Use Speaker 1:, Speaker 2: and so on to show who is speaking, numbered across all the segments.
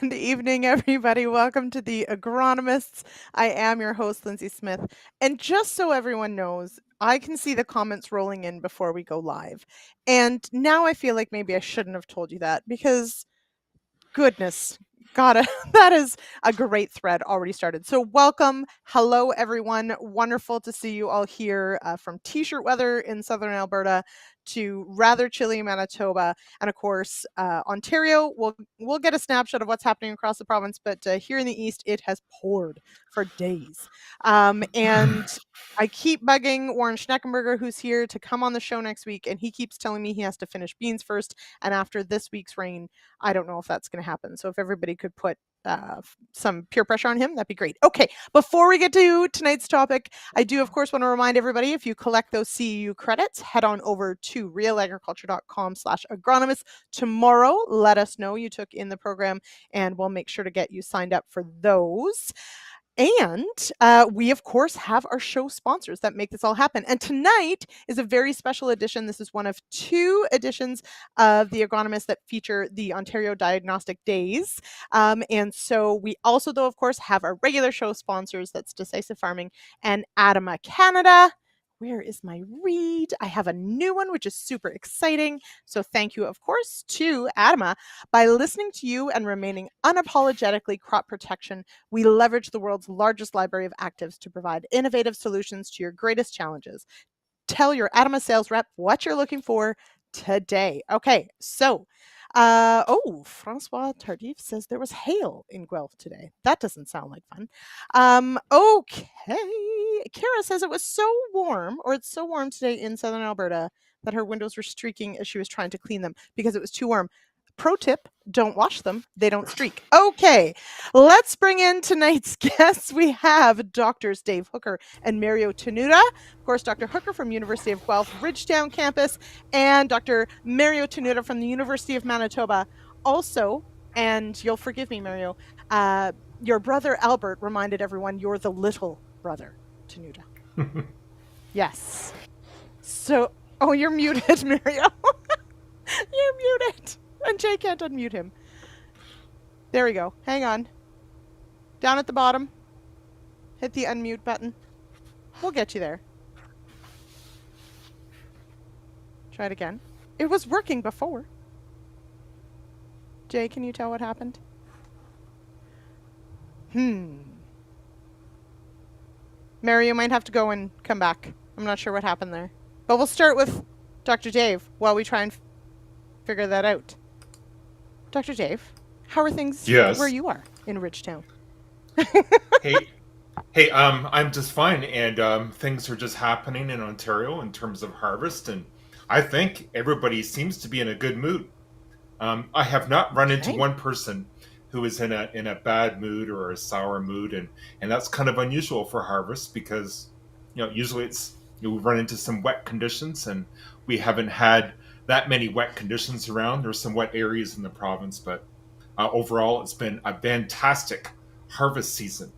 Speaker 1: Good evening, everybody. Welcome to the Agronomists. I am your host, Lindsay Smith. And just so everyone knows, I can see the comments rolling in before we go live. And now I feel like maybe I shouldn't have told you that because goodness, gotta, that is a great thread already started. So, welcome. Hello, everyone. Wonderful to see you all here from t shirt weather in southern Alberta to rather chilly Manitoba. And of course, Ontario. We'll get a snapshot of what's happening across the province, but here in the east, it has poured for days. And I keep bugging Warren Schneckenberger, who's here, to come on the show next week, and he keeps telling me he has to finish beans first. And after this week's rain, I don't know if that's going to happen. So if everybody could put some peer pressure on him, that'd be great. Okay, before we get to tonight's topic, I do, of course, want to remind everybody, if you collect those CEU credits, head on over to realagriculture.com/agronomist. Tomorrow, let us know you took in the program, and we'll make sure to get you signed up for those. And we, of course, have our show sponsors that make this all happen. And tonight is a very special edition. This is one of two editions of The Agronomist that feature the Ontario Diagnostic Days. And so we also, though, of course, have our regular show sponsors. That's Decisive Farming and ADAMA Canada. Where is my read? I have a new one, which is super exciting. So thank you, of course, to ADAMA. By listening to you and remaining unapologetically crop protection, we leverage the world's largest library of actives to provide innovative solutions to your greatest challenges. Tell your ADAMA sales rep what you're looking for today. Okay, so Francois Tardif says there was hail in Guelph today. That doesn't sound like fun. Okay. Kara says it was so warm, or it's so warm today in southern Alberta that her windows were streaking as she was trying to clean them because it was too warm. Pro tip, don't wash them. They don't streak. Okay, let's bring in tonight's guests. We have Doctors Dave Hooker and Mario Tenuta. Of course, Dr. Hooker from University of Guelph, Ridgetown Campus, and Dr. Mario Tenuta from the University of Manitoba. Also, and you'll forgive me, Mario, your brother Albert reminded everyone you're the little brother, Tenuta. Yes. So, you're muted, Mario. You're muted. And Jay can't unmute him. There we go. Hang on. Down at the bottom. Hit the unmute button. We'll get you there. Try it again. It was working before. Jay, can you tell what happened? Mary, you might have to go and come back. I'm not sure what happened there. But we'll start with Dr. Dave while we try and figure that out. Dr. Dave, how are things where you are in Ridgetown?
Speaker 2: Hey, I'm just fine, and things are just happening in Ontario in terms of harvest, and I think everybody seems to be in a good mood. I have not run into one person who is in a bad mood or a sour mood, and that's kind of unusual for harvest because usually it's we run into some wet conditions, and we haven't had that many wet conditions around. There's some wet areas in the province, but overall, it's been a fantastic harvest season.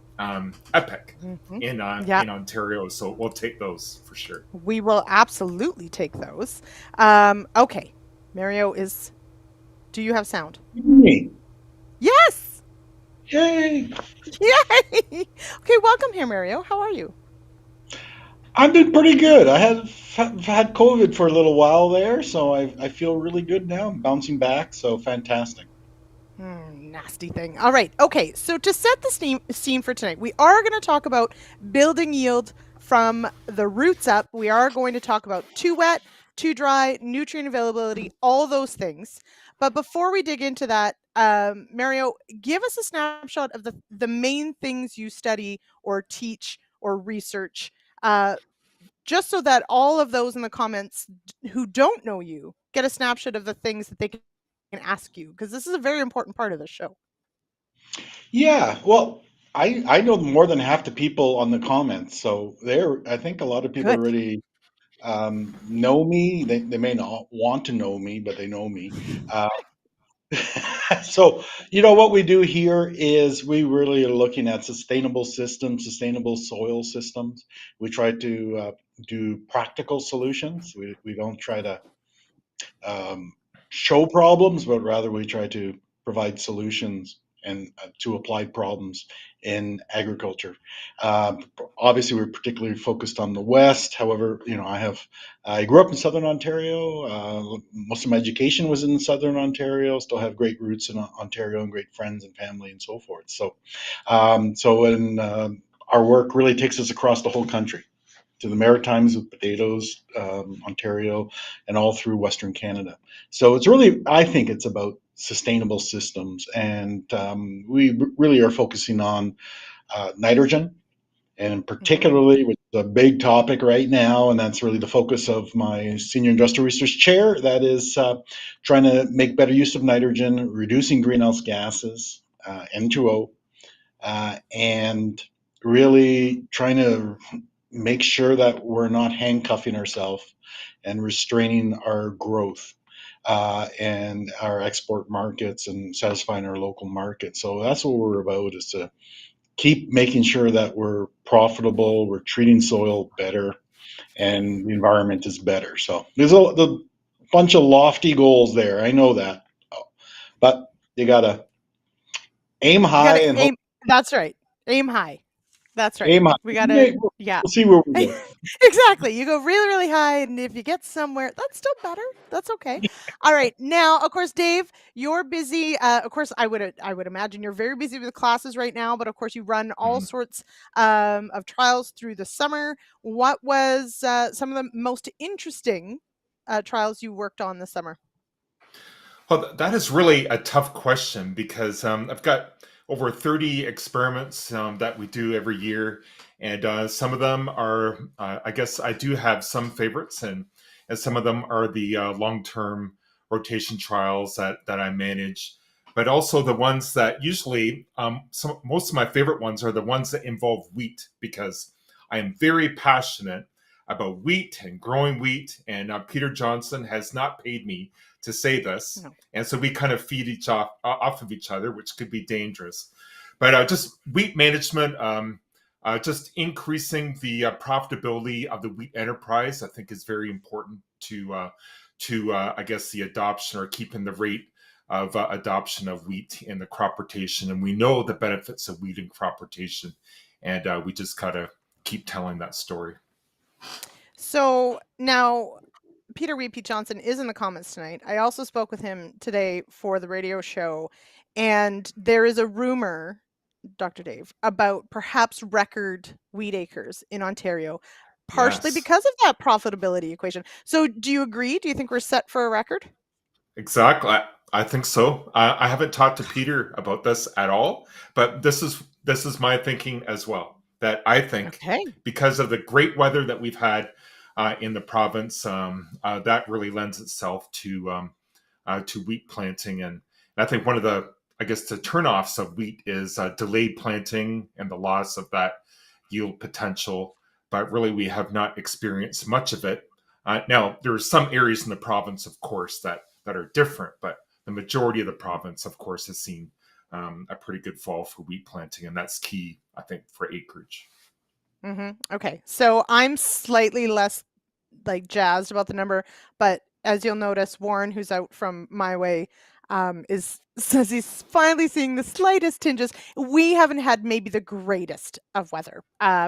Speaker 2: Epic in Ontario, so we'll take those for sure.
Speaker 1: We will absolutely take those. Okay, Mario do you have sound?
Speaker 3: Me.
Speaker 1: Yes!
Speaker 3: Yay!
Speaker 1: Yay! Okay, welcome here, Mario. How are you?
Speaker 3: I've been pretty good. I have had COVID for a little while there, so I feel really good now. I'm bouncing back, so fantastic.
Speaker 1: Nasty thing. All right. Okay. So to set the scene for tonight, we are going to talk about building yield from the roots up. We are going to talk about too wet, too dry, nutrient availability, all those things. But before we dig into that, Mario, give us a snapshot of the main things you study or teach or research, just so that all of those in the comments who don't know you get a snapshot of the things that they can ask you, because this is a very important part of the show.
Speaker 3: Yeah, well, I know more than half the people on the comments, so I think a lot of people already know me. They may not want to know me, but they know me. So, what we do here is we really are looking at sustainable systems, sustainable soil systems. We try to do practical solutions. We don't try to show problems, but rather we try to provide solutions and to applied problems in agriculture. Obviously, we're particularly focused on the West. However, I grew up in Southern Ontario. Most of my education was in Southern Ontario. Still have great roots in Ontario and great friends and family and so forth. So our work really takes us across the whole country to the Maritimes with potatoes, Ontario, and all through Western Canada. So I think it's about sustainable systems, and we really are focusing on nitrogen, and particularly with the big topic right now, and that's really the focus of my senior industrial research chair. That is trying to make better use of nitrogen, reducing greenhouse gases, N2O, and really trying to make sure that we're not handcuffing ourselves and restraining our growth and our export markets and satisfying our local market. So that's what we're about, is to keep making sure that we're profitable, we're treating soil better, and the environment is better. So there's a bunch of lofty goals there. I know that, but you gotta aim
Speaker 1: You
Speaker 3: high
Speaker 1: gotta
Speaker 3: and hope.
Speaker 1: aim. That's right. Aim high. That's right.
Speaker 3: Aim high.
Speaker 1: We gotta,
Speaker 3: We'll
Speaker 1: yeah.
Speaker 3: see where we go.
Speaker 1: Exactly. You go really, really high, and if you get somewhere, that's still better. That's okay. All right. Now, of course, Dave, you're busy. Of course, I would imagine you're very busy with classes right now. But of course, you run all
Speaker 2: Mhm.
Speaker 1: sorts of trials through the summer. What was some of the most interesting trials you worked on this summer?
Speaker 2: Well, that is really a tough question because I've got over 30 experiments that we do every year, and some of them are, I guess, I do have some favorites, and some of them are the long-term rotation trials that I manage, but also the ones that usually, most of my favorite ones are the ones that involve wheat, because I am very passionate about wheat and growing wheat, and Peter Johnson has not paid me to say this,
Speaker 1: No.
Speaker 2: and so we kind of feed off of each other, which could be dangerous. But just wheat management, just increasing the profitability of the wheat enterprise, I think, is very important to I guess the adoption, or keeping the rate of adoption of wheat in the crop rotation. And we know the benefits of wheat in crop rotation, and we just gotta keep telling that story.
Speaker 1: So now Peter Repeat Johnson is in the comments tonight. I also spoke with him today for the radio show, and there is a rumor, Dr. Dave, about perhaps record wheat acres in Ontario, partially
Speaker 2: Yes.
Speaker 1: because of that profitability equation. So do you agree? Do you think we're set for a record?
Speaker 2: Exactly. I think so. I haven't talked to Peter about this at all, but this is my thinking as well. That I think,
Speaker 1: Okay.
Speaker 2: because of the great weather that we've had in the province, that really lends itself to wheat planting, and I think one of the, I guess, the turnoffs of wheat is delayed planting and the loss of that yield potential. But really, we have not experienced much of it. Now, there are some areas in the province, of course, that are different, but the majority of the province, of course, has seen a pretty good fall for wheat planting, and that's key, I think, for acreage.
Speaker 1: Okay. So I'm slightly less like jazzed about the number, but as you'll notice, Warren, who's out from my way, is says he's finally seeing the slightest tinges. We haven't had maybe the greatest of weather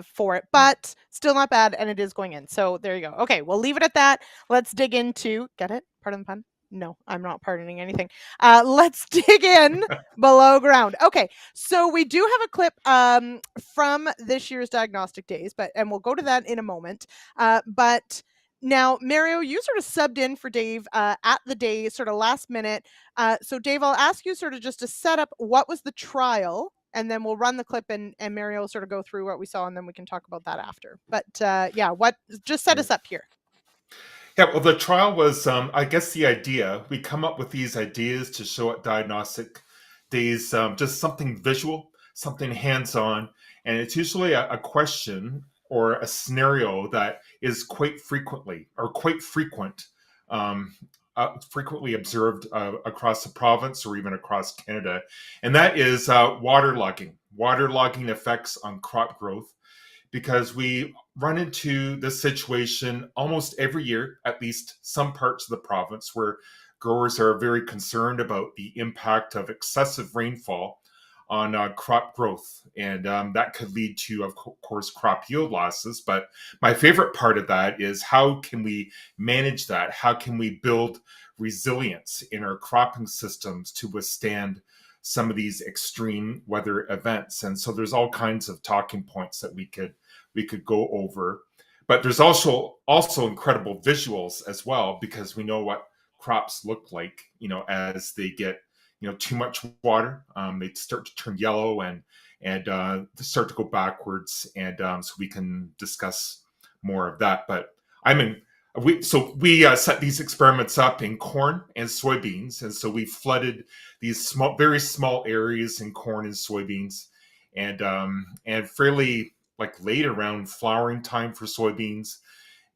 Speaker 1: for it, but still not bad, and it is going in. So there you go. Okay, we'll leave it at that. Let's dig into, get it? Pardon the pun. No, I'm not pardoning anything. Let's dig in below ground. Okay, so we do have a clip from this year's Diagnostic Days, and we'll go to that in a moment. But now, Mario, you sort of subbed in for Dave at the day, sort of last minute. So, Dave, I'll ask you sort of just to set up what was the trial, and then we'll run the clip, and Mario will sort of go through what we saw, and then we can talk about that after. But yeah, just set us up here.
Speaker 2: Yeah, well, the trial was, I guess, the idea. We come up with these ideas to show at Diagnostic Days, just something visual, something hands on. And it's usually a question or a scenario that is quite frequently or quite frequently observed across the province or even across Canada. And that is waterlogging effects on crop growth, because we run into this situation almost every year, at least some parts of the province, where growers are very concerned about the impact of excessive rainfall on crop growth, and that could lead to, of course, crop yield losses. But my favorite part of that is how can we manage that? How can we build resilience in our cropping systems to withstand some of these extreme weather events? And so there's all kinds of talking points that we could go over. But there's also incredible visuals as well, because we know what crops look like, as they get too much water. They start to turn yellow and start to go backwards, and so we can discuss more of that. But we set these experiments up in corn and soybeans, and so we flooded these very small areas in corn and soybeans, and fairly late around flowering time for soybeans,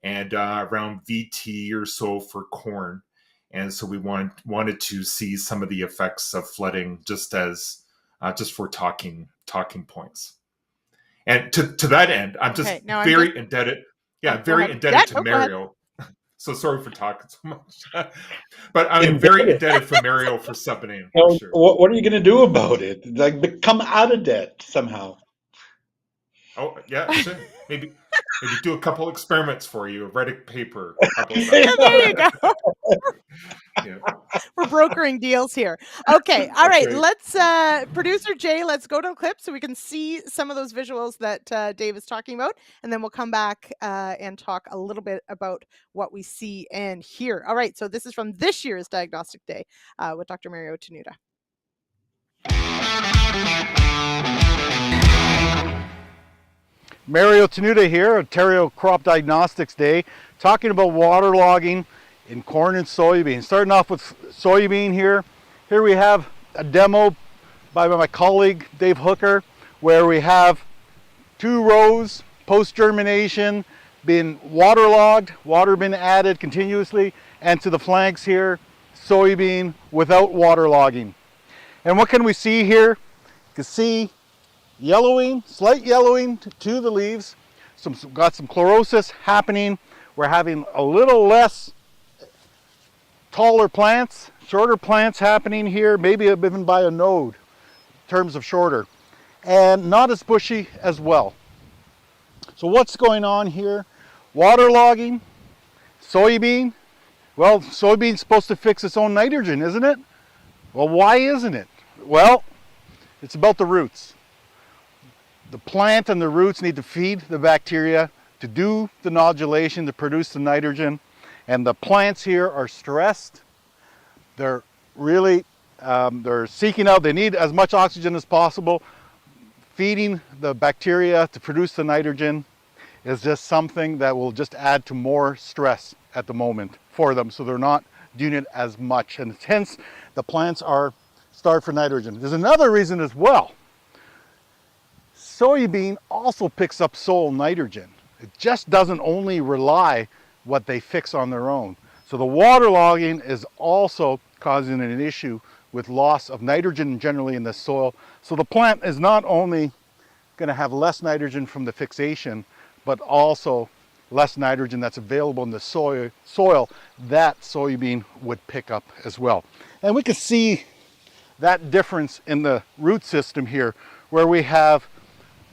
Speaker 2: and around VT or so for corn. And so we wanted to see some of the effects of flooding, just for talking points. And to that end, I'm just very indebted. Yeah, very indebted to Mario. So sorry for talking so much, but I'm very indebted for Mario for subbing in. For sure.
Speaker 3: What are you going to do about it? Come out of debt somehow.
Speaker 2: Oh yeah, sure. Maybe do a couple experiments for you. Write a paper.
Speaker 1: There you go. Yeah. We're brokering deals here. Okay. All right. Let's, producer Jay, let's go to the clip so we can see some of those visuals that Dave is talking about. And then we'll come back and talk a little bit about what we see and hear. All right. So this is from this year's Diagnostic Day with Dr. Mario Tenuta.
Speaker 4: Mario Tenuta here, Ontario Crop Diagnostics Day, talking about waterlogging in corn and soybean. Starting off with soybean here. Here we have a demo by my colleague Dave Hooker, where we have 2 rows post-germination being waterlogged, water been added continuously, and to the flanks here, soybean without waterlogging. And what can we see here? You can see yellowing, slight yellowing to the leaves. Got some chlorosis happening. We're having a little less taller plants, shorter plants happening here, maybe even by a node in terms of shorter, and not as bushy as well. So what's going on here? Waterlogging, soybean. Well, soybean's supposed to fix its own nitrogen, isn't it? Well, why isn't it? Well, it's about the roots. The plant and the roots need to feed the bacteria to do the nodulation, to produce the nitrogen. And the plants here are stressed. They're really, they're seeking out, they need as much oxygen as possible. Feeding the bacteria to produce the nitrogen is just something that will just add to more stress at the moment for them. So they're not doing it as much. And hence, the plants are starved for nitrogen. There's another reason as well. Soybean also picks up soil nitrogen. It just doesn't only rely what they fix on their own. So the waterlogging is also causing an issue with loss of nitrogen generally in the soil. So the plant is not only going to have less nitrogen from the fixation, but also less nitrogen that's available in the soil that soybean would pick up as well. And we can see that difference in the root system here, where we have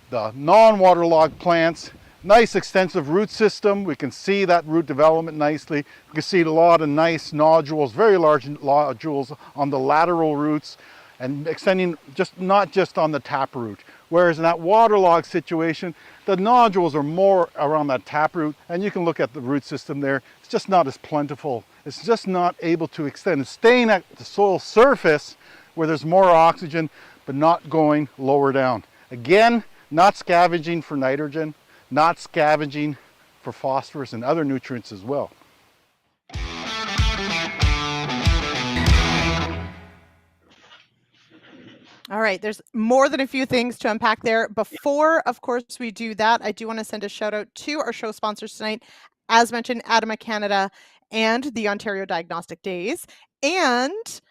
Speaker 4: the non-waterlogged plants, nice extensive root system. We can see that root development nicely. We can see a lot of nice nodules, very large nodules on the lateral roots and extending not just on the taproot. Whereas in that waterlogged situation, the nodules are more around that taproot, and you can look at the root system there. It's just not as plentiful. It's just not able to extend. It's staying at the soil surface where there's more oxygen, but not going lower down. Again, not scavenging for nitrogen, not scavenging for phosphorus and other nutrients as well.
Speaker 1: All right, there's more than a few things to unpack there. Before, of course, we do that, I do want to send a shout out to our show sponsors tonight. As mentioned, ADAMA Canada and the Ontario Diagnostic Days, and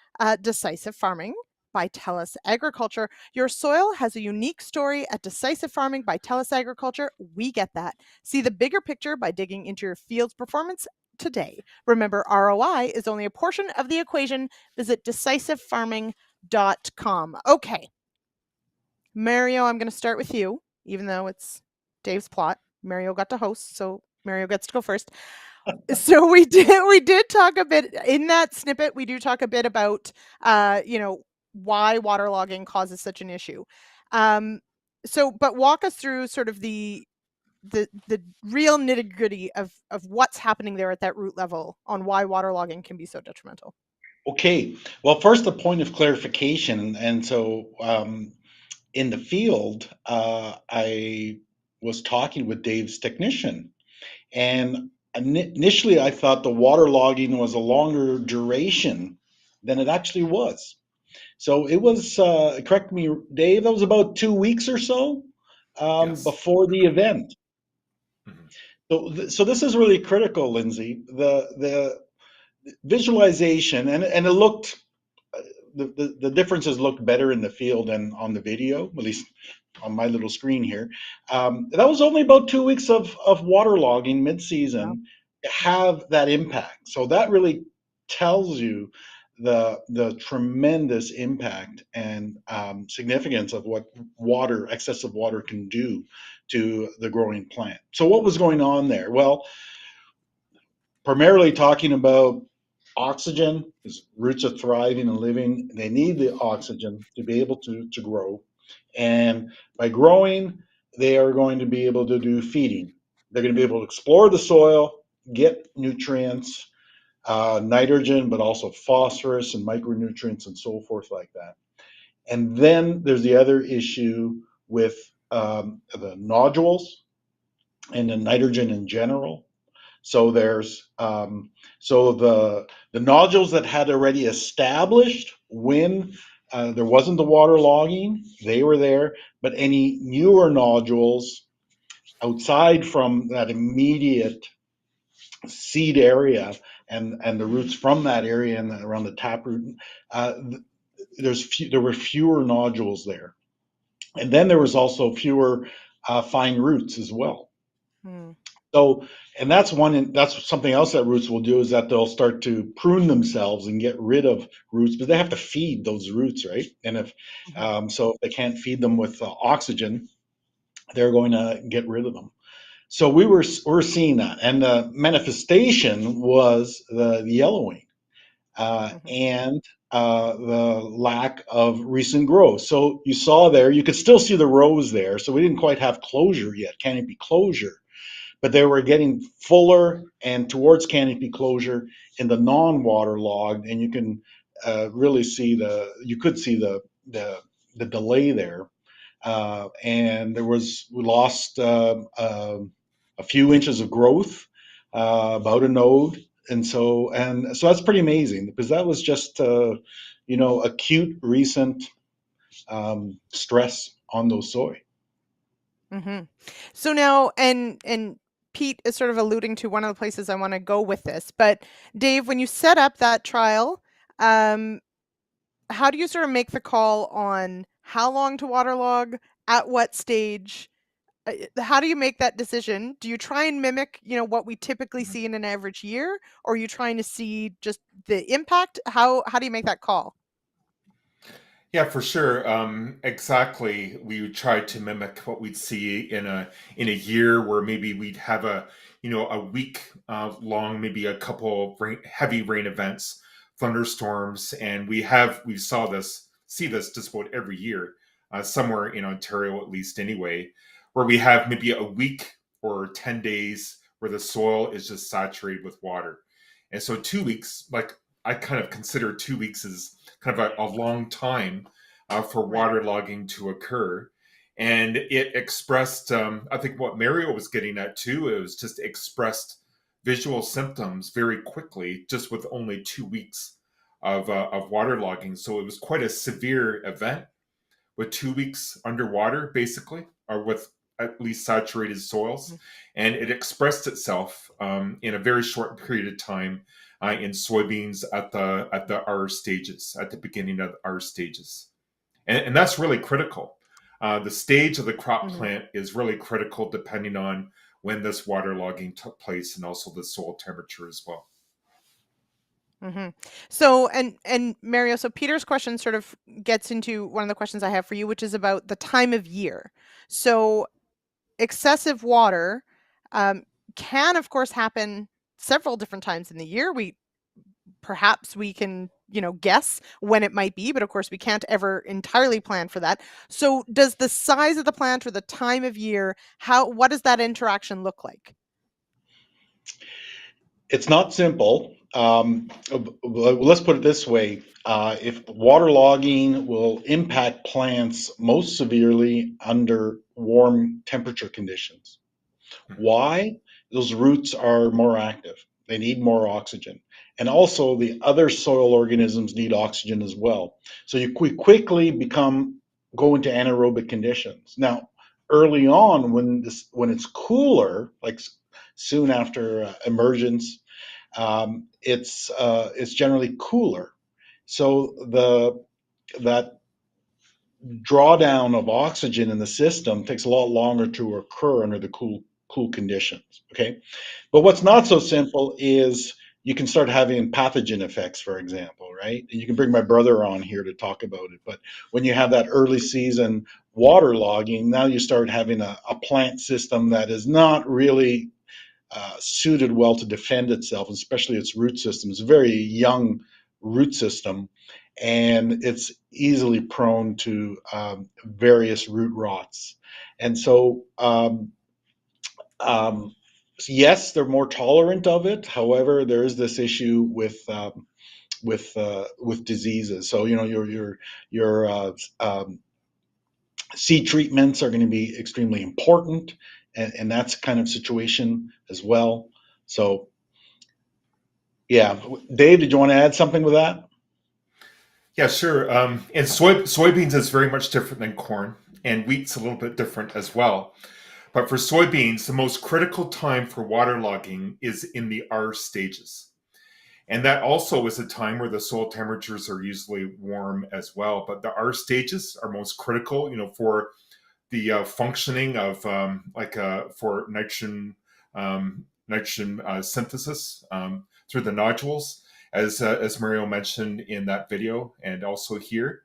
Speaker 1: Decisive Farming by TELUS Agriculture. Your soil has a unique story at Decisive Farming by TELUS Agriculture. We get that. See the bigger picture by digging into your field's performance today. Remember, ROI is only a portion of the equation. Visit decisivefarming.com. Okay. Mario, I'm going to start with you, even though it's Dave's plot. Mario got to host, so Mario gets to go first. So we did talk a bit in that snippet. We do talk a bit about, why waterlogging causes such an issue. But walk us through sort of the real nitty gritty of what's happening there at that root level on why waterlogging can be so detrimental.
Speaker 3: Okay. Well, first, a point of clarification. And so in the field, I was talking with Dave's technician. And initially, I thought the waterlogging was a longer duration than it actually was. So it was, correct me, Dave, that was about 2 weeks or so
Speaker 2: Yes.
Speaker 3: before the event.
Speaker 2: Mm-hmm.
Speaker 3: So this is really critical, Lindsay. The visualization, and it looked, the differences looked better in the field than on the video, at least on my little screen here. That was only about 2 weeks of waterlogging mid-season to have that impact. So that really tells you the tremendous impact and significance of what excessive water can do to the growing plant. So what was going on there? Well, primarily talking about oxygen, because roots are thriving and living. They need the oxygen to be able to grow. And by growing, they are going to be able to do feeding. They're going to be able to explore the soil, get nutrients, nitrogen, but also phosphorus and micronutrients and so forth like that. And then there's the other issue with the nodules and the nitrogen in general. So there's so the nodules that had already established when there wasn't the water logging, they were there, but any newer nodules outside from that immediate seed area and the roots from that area and around the taproot, there were fewer nodules there, and then there was also fewer fine roots as well. So, and that's something else that roots will do, is that they'll start to prune themselves and get rid of roots, but they have to feed those roots, right? And if if they can't feed them with oxygen, they're going to get rid of them. So we're seeing that, and the manifestation was the yellowing and the lack of recent growth. So you saw there, you could still see the rows there. So we didn't quite have closure yet, canopy closure, but they were getting fuller and towards canopy closure in the non-waterlogged, and you can really see the delay there, and we lost a few inches of growth, about a node, and so that's pretty amazing, because that was just acute recent stress on those soy.
Speaker 1: So now, and Pete is sort of alluding to one of the places I want to go with this, but Dave, when you set up that trial, how do you sort of make the call on how long to waterlog, at what stage? How do you make that decision? Do you try and mimic, what we typically see in an average year, or are you trying to see just the impact? How do you make that call?
Speaker 2: Yeah, for sure. Exactly. We would try to mimic what we'd see in a year, where maybe we'd have a week long, maybe a couple of heavy rain events, thunderstorms, and we see this just about every year, somewhere in Ontario at least anyway, where we have maybe a week or 10 days where the soil is just saturated with water. And so 2 weeks, like, I kind of consider 2 weeks as kind of a long time for waterlogging to occur. And it expressed, I think what Mario was getting at too, it was just expressed visual symptoms very quickly, just with only 2 weeks of waterlogging. So it was quite a severe event with 2 weeks underwater, basically, or with at least saturated soils. And it expressed itself in a very short period of time in soybeans at the R stages, at the beginning of the R stages. And that's really critical. The stage of the crop plant is really critical, depending on when this waterlogging took place, and also the soil temperature as well.
Speaker 1: So, and Mario, so Peter's question sort of gets into one of the questions I have for you, which is about the time of year. So excessive water can, of course, happen several different times in the year. Perhaps we can, guess when it might be, but of course we can't ever entirely plan for that. So does the size of the plant or the time of year, what does that interaction look like?
Speaker 3: It's not simple. Let's put it this way. If waterlogging will impact plants most severely under warm temperature conditions. Why? Those roots are more active. They need more oxygen. And also the other soil organisms need oxygen as well. So you quickly go into anaerobic conditions. Now, early on when it's cooler, like soon after emergence, it's generally cooler. So that drawdown of oxygen in the system takes a lot longer to occur under the cool conditions. Okay, but what's not so simple is you can start having pathogen effects, for example, right? And you can bring my brother on here to talk about it. But when you have that early season waterlogging, now you start having a plant system that is not really suited well to defend itself, especially its root system. It's a very young root system, and it's easily prone to various root rots. And so, yes, they're more tolerant of it. However, there is this issue with diseases. So your seed treatments are going to be extremely important, and that's kind of situation as well. So, yeah, Dave, did you want to add something with that?
Speaker 2: Yeah, sure. And soybeans is very much different than corn, and wheat's a little bit different as well. But for soybeans, the most critical time for waterlogging is in the R stages. And that also is a time where the soil temperatures are usually warm as well. But the R stages are most critical, for the functioning of for nitrogen synthesis through the nodules, as Mario mentioned in that video and also here.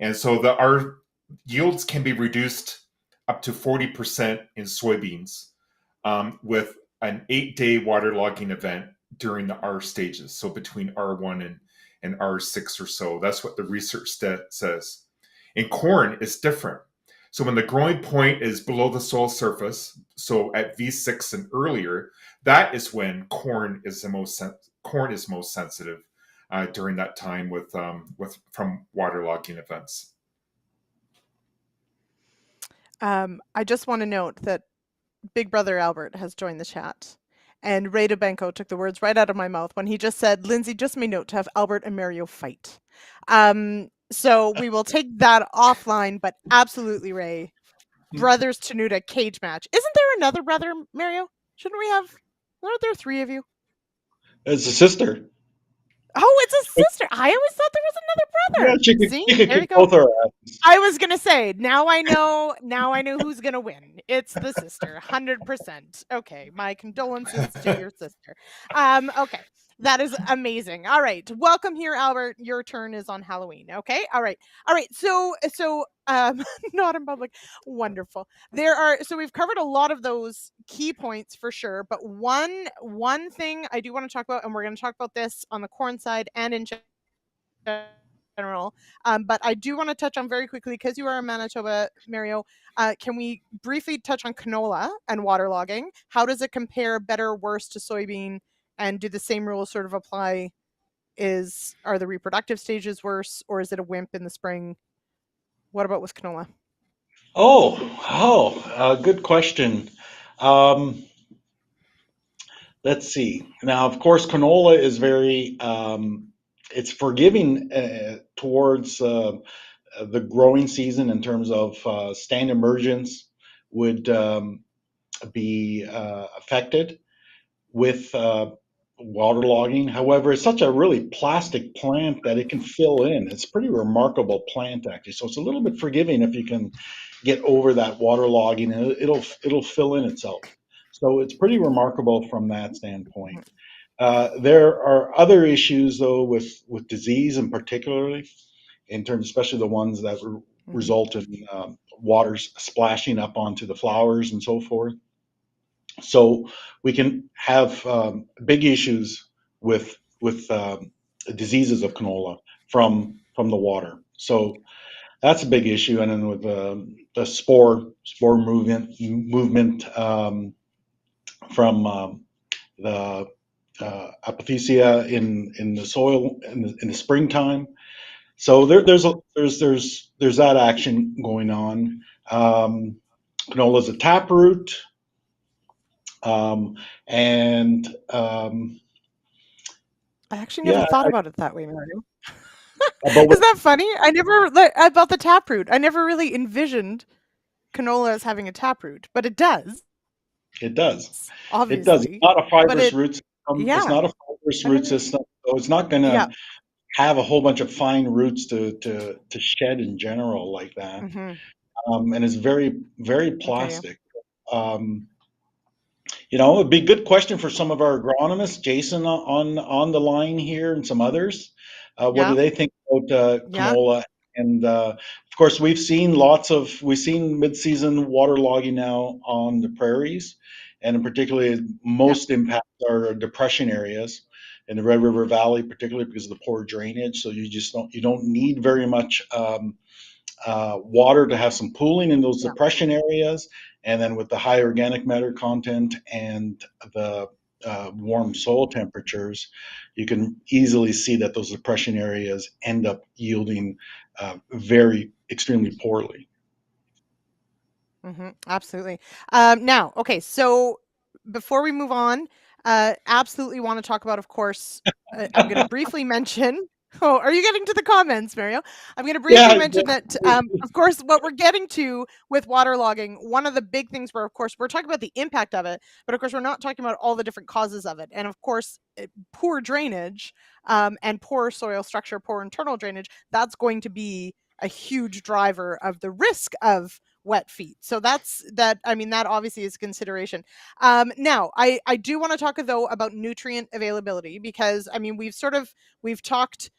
Speaker 2: And so our yields can be reduced up to 40% in soybeans with an 8-day waterlogging event during the R stages, so between R1 and R6 or so. That's what the research says. In corn, it's different. So when the growing point is below the soil surface, so at V6 and earlier, that is when corn is most sensitive during that time from waterlogging events.
Speaker 1: I just want to note that Big Brother Albert has joined the chat. And Ray DeBenko took the words right out of my mouth when he just said, Lindsay, just made note to have Albert and Mario fight. So we will take that offline, but absolutely, Ray. Brothers Tenuta cage match. Isn't there another brother, Mario? Shouldn't we have? Aren't there 3 of you?
Speaker 3: It's a sister.
Speaker 1: Oh, it's a sister. I always thought there was another brother.
Speaker 3: Yeah,
Speaker 1: See,
Speaker 3: she could
Speaker 1: there you
Speaker 3: kick
Speaker 1: go.
Speaker 3: both our asses.
Speaker 1: I was gonna say, now I know who's gonna win. It's the sister, 100%. Okay, my condolences to your sister. Okay, that is amazing. All right, welcome here, Albert. Your turn is on Halloween. Okay, all right. So, not in public. Wonderful. So we've covered a lot of those key points for sure, but one thing I do want to talk about, and we're going to talk about this on the corn side and in general. But I do want to touch on very quickly, because you are in Manitoba, Mario, can we briefly touch on canola and waterlogging? How does it compare, better, worse to soybean? And do the same rules sort of apply? Are the reproductive stages worse, or is it a wimp in the spring? What about with canola?
Speaker 3: Good question. Let's see. Now, of course, canola is very it's forgiving towards the growing season in terms of stand emergence would be affected with waterlogging. However, it's such a really plastic plant that it can fill in. It's a pretty remarkable plant, actually. So it's a little bit forgiving if you can get over that waterlogging, and it'll fill in itself. So it's pretty remarkable from that standpoint. There are other issues, though, with disease, and particularly in terms, especially the ones that result in water splashing up onto the flowers and so forth. So we can have big issues with diseases of canola from the water. So that's a big issue. And then with the spore movement from the apothecia in the soil in the springtime. So there's that action going on. Canola is a taproot, and
Speaker 1: I actually never
Speaker 3: yeah,
Speaker 1: thought about it that way, Mario.
Speaker 3: but
Speaker 1: Isn't that funny? I never about the taproot. I never really envisioned canola as having a taproot, but it does,
Speaker 3: it does. It does. It's
Speaker 1: obviously.
Speaker 3: not a
Speaker 1: But
Speaker 3: fibrous
Speaker 1: it,
Speaker 3: root system. It's
Speaker 1: yeah,
Speaker 3: not a fibrous
Speaker 1: I
Speaker 3: root
Speaker 1: never,
Speaker 3: system. So it's not going
Speaker 1: yeah.
Speaker 3: to have a whole bunch of fine roots to shed in general like that.
Speaker 1: Hmm.
Speaker 3: And it's very, very
Speaker 1: Okay.
Speaker 3: plastic. Um, it'd be a good question for some of our agronomists, Jason on the line here, and some others. What do
Speaker 1: Yeah.
Speaker 3: they think about
Speaker 1: Yeah.
Speaker 3: canola? And of course, we've seen mid-season waterlogging now on the prairies, and in particularly
Speaker 1: Yeah.
Speaker 3: most impacts are depression areas in the Red River Valley, particularly because of the poor drainage. So you don't need very much water to have some pooling in those
Speaker 1: Yeah.
Speaker 3: depression areas. And then with the high organic matter content and the warm soil temperatures, you can easily see that those depression areas end up yielding very extremely poorly.
Speaker 1: Absolutely. Now, okay, so before we move on, absolutely want to talk about, of course, I'm going to briefly mention. Oh, are you getting to the comments, Mario? I'm going to briefly
Speaker 3: Yeah,
Speaker 1: mention that, of course, what we're getting to with waterlogging, one of the big things where, of course, we're talking about the impact of it, but of course, we're not talking about all the different causes of it. And of course, poor drainage and poor soil structure, poor internal drainage, that's going to be a huge driver of the risk of wet feet. So I mean, that obviously is consideration. Now, I do want to talk though about nutrient availability, because I mean, we've talked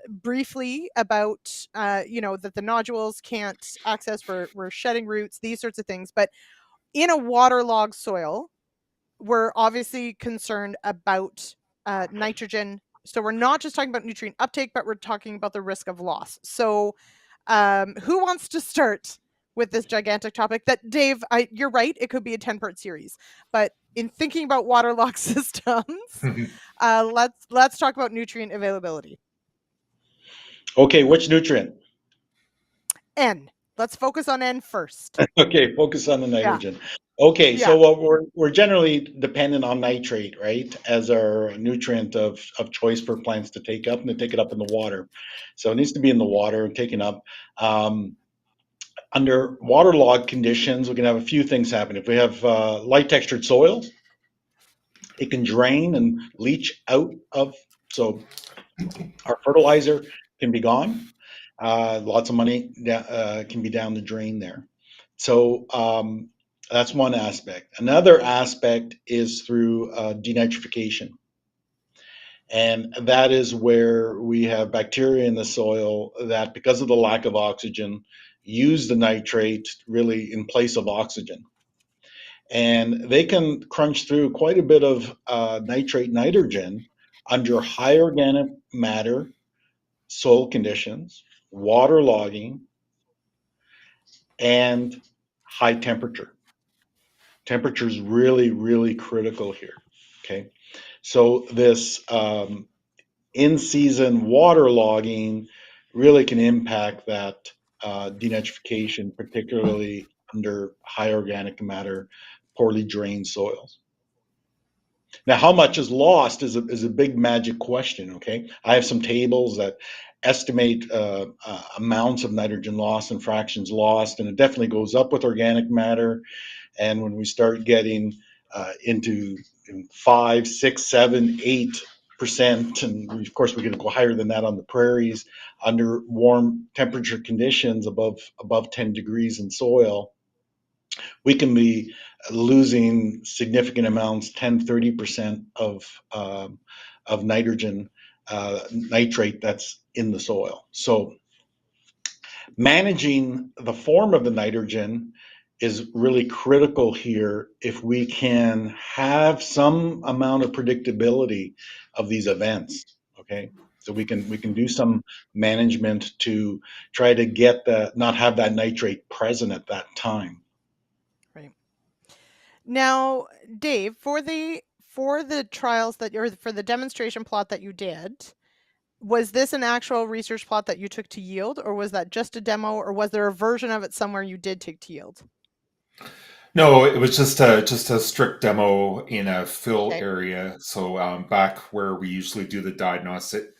Speaker 1: briefly about that the nodules can't access, we're shedding roots, these sorts of things. But in a waterlogged soil, we're obviously concerned about nitrogen. So we're not just talking about nutrient uptake, but we're talking about the risk of loss. So who wants to start with this gigantic topic? That Dave, you're right, it could be a 10-part series. But in thinking about waterlogged systems, let's talk about nutrient availability.
Speaker 3: Okay, which nutrient?
Speaker 1: N. Let's focus on N first.
Speaker 3: Okay, focus on the
Speaker 1: Yeah.
Speaker 3: nitrogen. Okay,
Speaker 1: Yeah.
Speaker 3: so what we're generally dependent on nitrate, right, as our nutrient of choice for plants to take up, and they take it up in the water. So it needs to be in the water and taken up. Under waterlogged conditions, we can have a few things happen. If we have light textured soil, it can drain and leach out of, so our fertilizer can be gone. Lots of money can be down the drain there. So that's one aspect. Another aspect is through denitrification. And that is where we have bacteria in the soil that, because of the lack of oxygen, use the nitrate really in place of oxygen. And they can crunch through quite a bit of nitrate nitrogen under high organic matter soil conditions, water logging, and high temperature. Temperature is really, really critical here. Okay. So this in-season water logging really can impact that denitrification, particularly under high organic matter, poorly drained soils. Now, how much is lost is a big magic question. Okay, I have some tables that estimate amounts of nitrogen loss and fractions lost, and it definitely goes up with organic matter. And when we start getting into 5, 6, 7, 8%, and of course we're going to go higher than that on the prairies under warm temperature conditions above 10 degrees in soil, we can be losing significant amounts, 10, 30% of nitrogen, nitrate that's in the soil. So managing the form of the nitrogen is really critical here if we can have some amount of predictability of these events. Okay, so we can do some management to try to get not have that nitrate present at that time.
Speaker 1: Right. Now, Dave, for the trials that or for the demonstration plot that you did, was this an actual research plot that you took to yield, or was that just a demo, or was there a version of it somewhere you did take to yield?
Speaker 2: No, it was just a strict demo in a fill
Speaker 1: Okay.
Speaker 2: area. So back where we usually do the diagnostic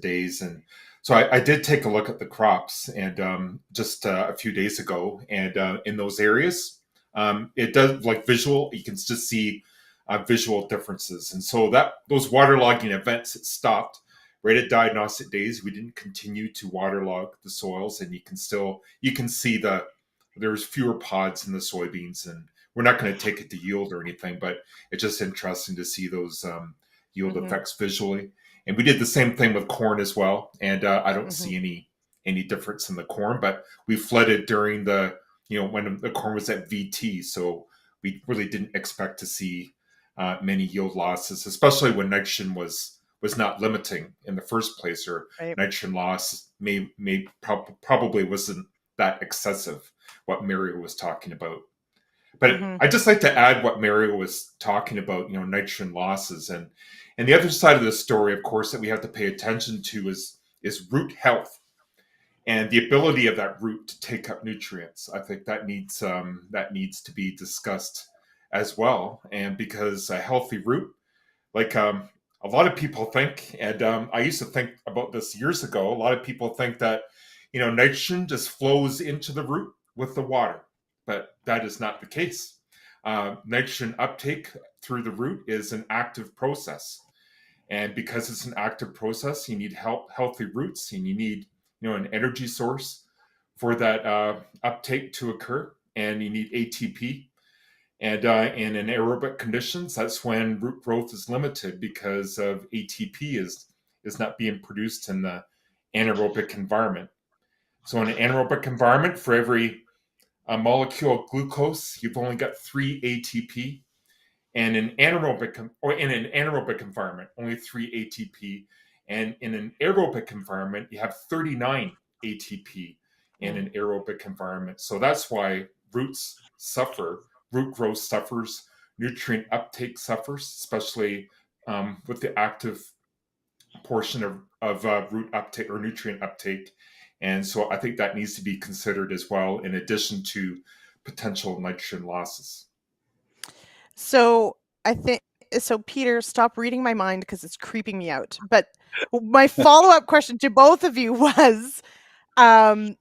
Speaker 2: days, and so I did take a look at the crops and just a few days ago, and in those areas, it does like visual. You can just see visual differences, and so that those waterlogging events it stopped right at diagnostic days. We didn't continue to waterlog the soils, and you can see there's fewer pods in the soybeans, and we're not going to take it to yield or anything, but it's just interesting to see those yield
Speaker 1: Mm-hmm.
Speaker 2: effects visually. And we did the same thing with corn as well, and I don't
Speaker 1: Mm-hmm.
Speaker 2: see any difference in the corn, but we flooded during when the corn was at VT, so we really didn't expect to see many yield losses, especially when nitrogen was not limiting in the first place, or
Speaker 1: Right.
Speaker 2: nitrogen loss probably wasn't that excessive, what Mario was talking about. But
Speaker 1: Mm-hmm.
Speaker 2: I'd just like to add what Mario was talking about, nitrogen losses. And the other side of the story, of course, that we have to pay attention to is root health and the ability of that root to take up nutrients. I think that needs to be discussed as well. And because a healthy root, like a lot of people think, and I used to think about this years ago, a lot of people think that nitrogen just flows into the root with the water, but that is not the case. Nitrogen uptake through the root is an active process, and because it's an active process, you need healthy roots, and you need an energy source for that uptake to occur, and you need ATP. And in anaerobic conditions, that's when root growth is limited because of ATP is not being produced in the anaerobic environment. So in an anaerobic environment, for every molecule of glucose, you've only got 3 ATP. And in an anaerobic environment, only 3 ATP. And in an aerobic environment, you have 39 ATP in an aerobic environment. So that's why roots suffer, root growth suffers, nutrient uptake suffers, especially with the active portion of root uptake or nutrient uptake. And so I think that needs to be considered as well, in addition to potential nitrogen losses.
Speaker 1: So I think so. Peter, stop reading my mind because it's creeping me out. But my follow-up question to both of you was, and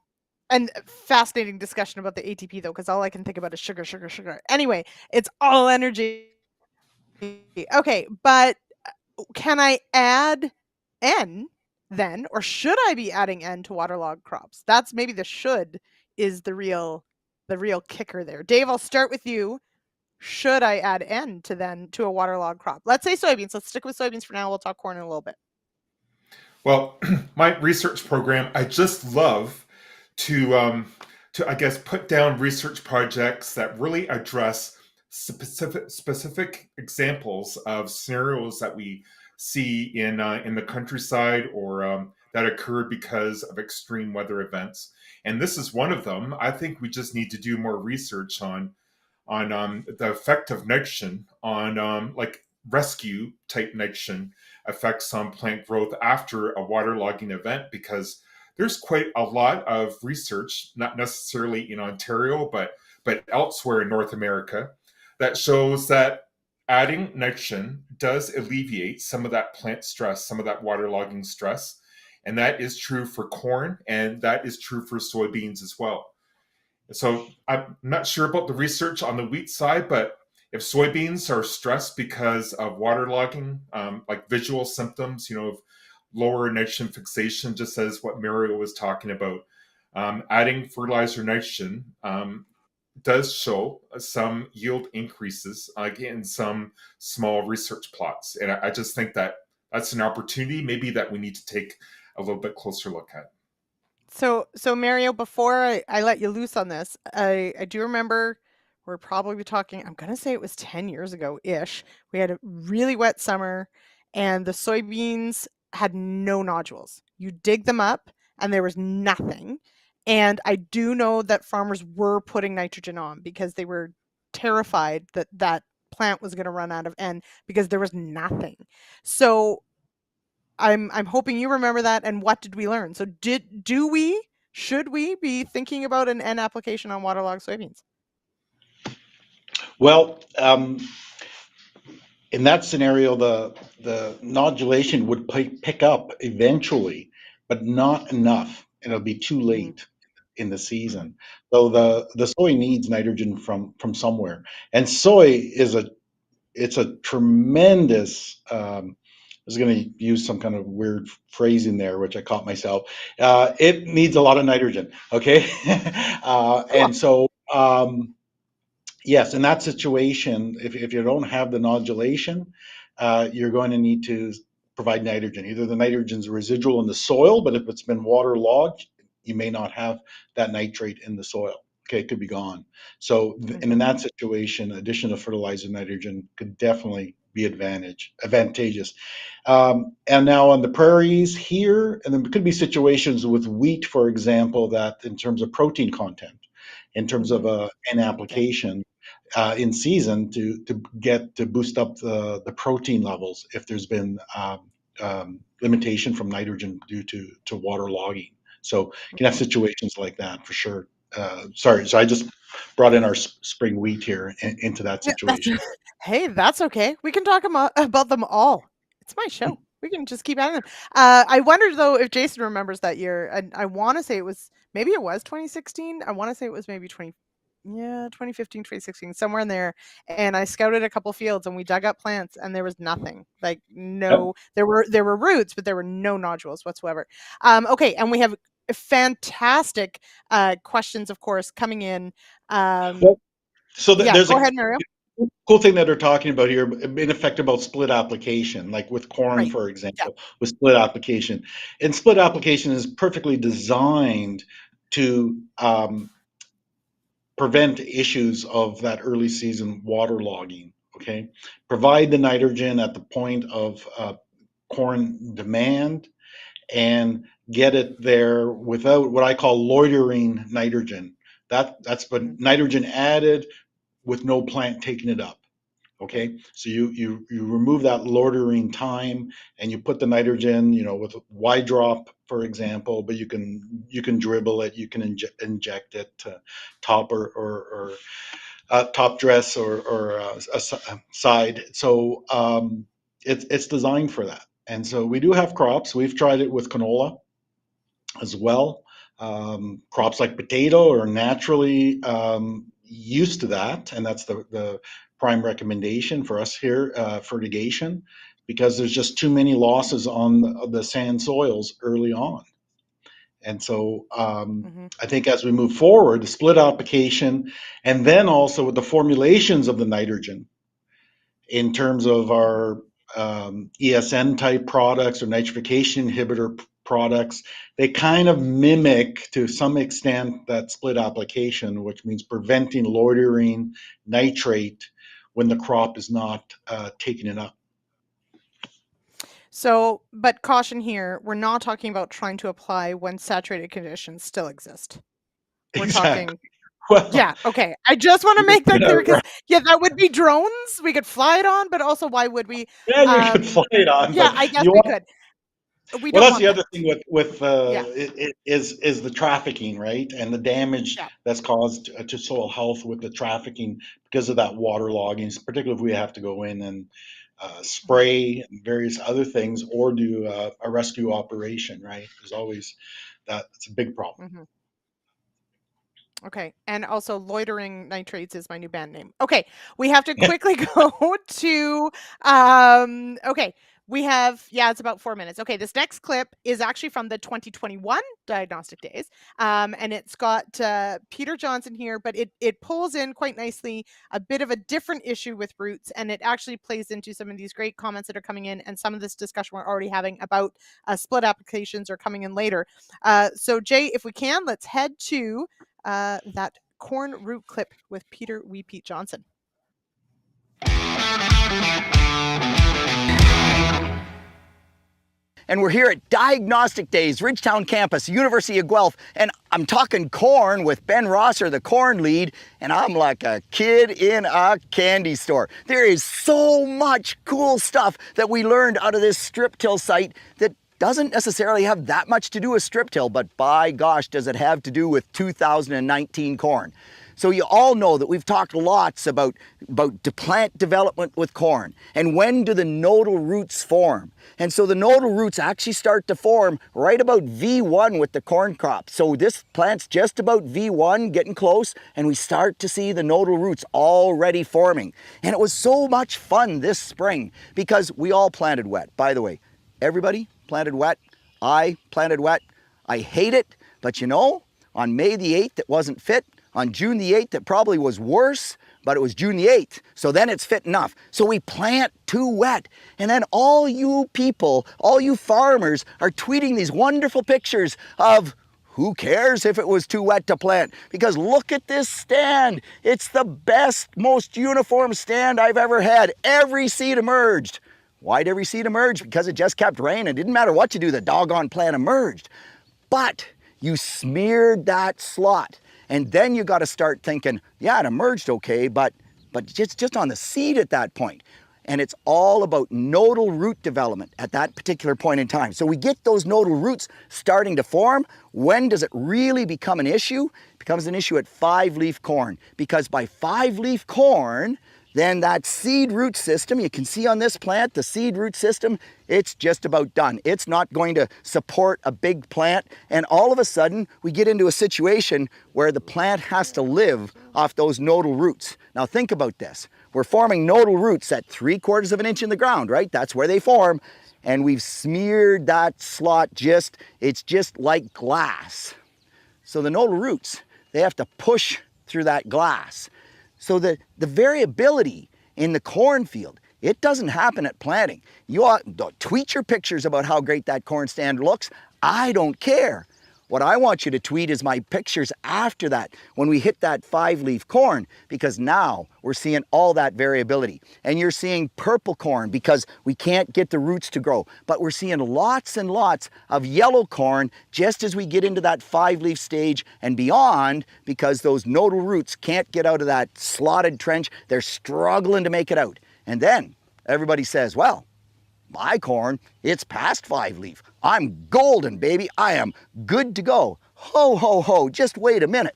Speaker 1: fascinating discussion about the ATP though, because all I can think about is sugar, sugar, sugar. Anyway, it's all energy. Okay, but can I add N then, or should I be adding N to waterlogged crops? That's maybe the should is the real kicker there. Dave, I'll start with you. Should I add N to a waterlogged crop? Let's say soybeans. Let's stick with soybeans for now. We'll talk corn in a little bit.
Speaker 2: Well, my research program, I just love to I guess put down research projects that really address specific examples of scenarios that we see in the countryside, or that occurred because of extreme weather events. And this is one of them. I think we just need to do more research on the effect of nitrogen on like rescue type nitrogen effects on plant growth after a waterlogging event, because there's quite a lot of research, not necessarily in Ontario, but elsewhere in North America, that shows that adding nitrogen does alleviate some of that plant stress, some of that waterlogging stress. And that is true for corn, and that is true for soybeans as well. So I'm not sure about the research on the wheat side, but if soybeans are stressed because of waterlogging, like visual symptoms, of lower nitrogen fixation, just as what Mario was talking about, adding fertilizer nitrogen does show some yield increases in some small research plots. And I just think that that's an opportunity maybe that we need to take a little bit closer look at.
Speaker 1: So Mario, before I let you loose on this, I do remember we're probably talking, I'm going to say it was 10 years ago-ish. We had a really wet summer and the soybeans had no nodules. You dig them up and there was nothing. And I do know that farmers were putting nitrogen on because they were terrified that that plant was going to run out of N because there was nothing. So I'm hoping you remember that. And what did we learn? So should we be thinking about an N application on waterlogged soybeans?
Speaker 3: Well, in that scenario, the nodulation would pick up eventually, but not enough. It'll be too late in the season. So the soy needs nitrogen from somewhere, and soy is a tremendous. I was going to use some kind of weird phrasing there, which I caught myself. It needs a lot of nitrogen. Okay,
Speaker 1: Cool.
Speaker 3: and so. Yes, in that situation, if you don't have the nodulation, you're going to need to provide nitrogen. Either the nitrogen's residual in the soil, but if it's been waterlogged, you may not have that nitrate in the soil. Okay, it could be gone. So, and in that situation, addition of fertilizer nitrogen could definitely be advantageous. And now on the prairies here, and there could be situations with wheat, for example, that in terms of protein content, in terms of an application, in season to boost up the protein levels if there's been limitation from nitrogen due to water logging. So you can have situations like that for sure. Sorry, so I just brought in our spring wheat here into that
Speaker 1: Yeah, that's
Speaker 3: situation.
Speaker 1: hey, that's okay. We can talk about them all. It's my show. We can just keep adding them. I wonder though if Jason remembers that year. And I want to say maybe it was 2016. I want to say it was maybe 2015, 2016, somewhere in there. And I scouted a couple fields and we dug up plants and there was nothing. Like
Speaker 3: Yep.
Speaker 1: no, there were roots, but there were no nodules whatsoever. Okay, and we have fantastic questions, of course, coming in.
Speaker 3: Well, so
Speaker 1: Yeah,
Speaker 3: there's
Speaker 1: go
Speaker 3: a
Speaker 1: ahead, Mario.
Speaker 3: cool thing that they're talking about here, in effect, about split application, like with corn,
Speaker 1: Right.
Speaker 3: for
Speaker 1: Yeah.
Speaker 3: example, with split application. And split application is perfectly designed to prevent issues of that early season waterlogging. Okay, provide the nitrogen at the point of corn demand and get it there without what I call loitering nitrogen. That's
Speaker 1: Mhm.
Speaker 3: but nitrogen added with no plant taking it up.
Speaker 1: Right.
Speaker 3: Okay, so you remove that loitering time and you put the nitrogen, with a Y drop, for example, but you can dribble it, you can inject it to top or top dress or a side. So it's designed for that. And so we do have crops. We've tried it with canola as well. Crops like potato are naturally used to that, and that's the prime recommendation for us here, fertigation, because there's just too many losses on the sand soils early on. And so
Speaker 1: Mhm.
Speaker 3: I think as we move forward, the split application, and then also with the formulations of the nitrogen in terms of our ESN type products or nitrification inhibitor products, they kind of mimic to some extent that split application, which means preventing loitering nitrate when the crop is not taking it up.
Speaker 1: So, but caution here, we're not talking about trying to apply when saturated conditions still exist. We're
Speaker 3: Exactly.
Speaker 1: talking
Speaker 3: Well,
Speaker 1: yeah, okay. I just want to
Speaker 3: you're
Speaker 1: make that clear because
Speaker 3: right.
Speaker 1: yeah, that would be drones. We could fly it on, but also why would we?
Speaker 3: Yeah, you could fly it on,
Speaker 1: Yeah,
Speaker 3: but
Speaker 1: I guess
Speaker 3: you
Speaker 1: we
Speaker 3: want.
Speaker 1: could. We
Speaker 3: Well,
Speaker 1: don't
Speaker 3: that's
Speaker 1: want
Speaker 3: the
Speaker 1: that.
Speaker 3: other thing with
Speaker 1: Yeah,
Speaker 3: it is the trafficking, right? And the damage
Speaker 1: yeah.
Speaker 3: that's caused to soil health with the trafficking because of that water logging, particularly if we have to go in and
Speaker 1: Mhm,
Speaker 3: spray and various other things or do a rescue operation, right? There's always that. It's a big problem.
Speaker 1: mhm. Okay. And also Loitering Nitrates is my new band name. Okay. We have to quickly go to, okay. We have, it's about 4 minutes. Okay. This next clip is actually from the 2021 Diagnostic Days. And it's got Peter Johnson here, but it pulls in quite nicely a bit of a different issue with roots. And it actually plays into some of these great comments that are coming in and some of this discussion we're already having about split applications are coming in later. So Jay, if we can, let's head to that corn root clip with Peter Wee Pete Johnson.
Speaker 5: And we're here at Diagnostic Days, Ridgetown Campus, University of Guelph, and I'm talking corn with Ben Rosser, the corn lead, and I'm like a kid in a candy store. There is so much cool stuff that we learned out of this strip till site that doesn't necessarily have that much to do with strip till, but by gosh, does it have to do with 2019 corn. So you all know that we've talked lots about plant development with corn and when do the nodal roots form. And so the nodal roots actually start to form right about V1 with the corn crop. So this plant's just about V1, getting close, and we start to see the nodal roots already forming. And it was so much fun this spring because we all planted wet. By the way, everybody planted wet. I planted wet. I hate it, but you know, on May the 8th it wasn't fit. On June the 8th, it probably was worse, but it was June the 8th, so then it's fit enough. So we plant too wet. And then all you people, all you farmers are tweeting these wonderful pictures of who cares if it was too wet to plant? Because look at this stand. It's the best, most uniform stand I've ever had. Every seed emerged. Why'd every seed emerge? Because it just kept raining. It didn't matter what you do, the doggone plant emerged. But you smeared that slot. And then you got to start thinking, yeah, it emerged okay, but just on the seed at that point. And it's all about nodal root development at that particular point in time. So we get those nodal roots starting to form. When does it really become an issue? It becomes an issue at 5-leaf corn, because by 5-leaf corn, then that seed root system, you can see on this plant, the seed root system, it's just about done. It's not going to support a big plant. And all of a sudden, we get into a situation where the plant has to live off those nodal roots. Now think about this. We're forming nodal roots at 3/4 of an inch in the ground, right? That's where they form. And we've smeared that slot it's just like glass. So the nodal roots, they have to push through that glass. So the variability in the cornfield, it doesn't happen at planting. You ought to tweet your pictures about how great that corn stand looks. I don't care. What I want you to tweet is my pictures after that, when we hit that 5-leaf corn, because now we're seeing all that variability. And you're seeing purple corn because we can't get the roots to grow. But we're seeing lots and lots of yellow corn just as we get into that 5-leaf stage and beyond, because those nodal roots can't get out of that slotted trench. They're struggling to make it out. And then everybody says, well, my corn, it's past 5-leaf. I'm golden, baby. I am good to go. Ho, ho, ho, just wait a minute.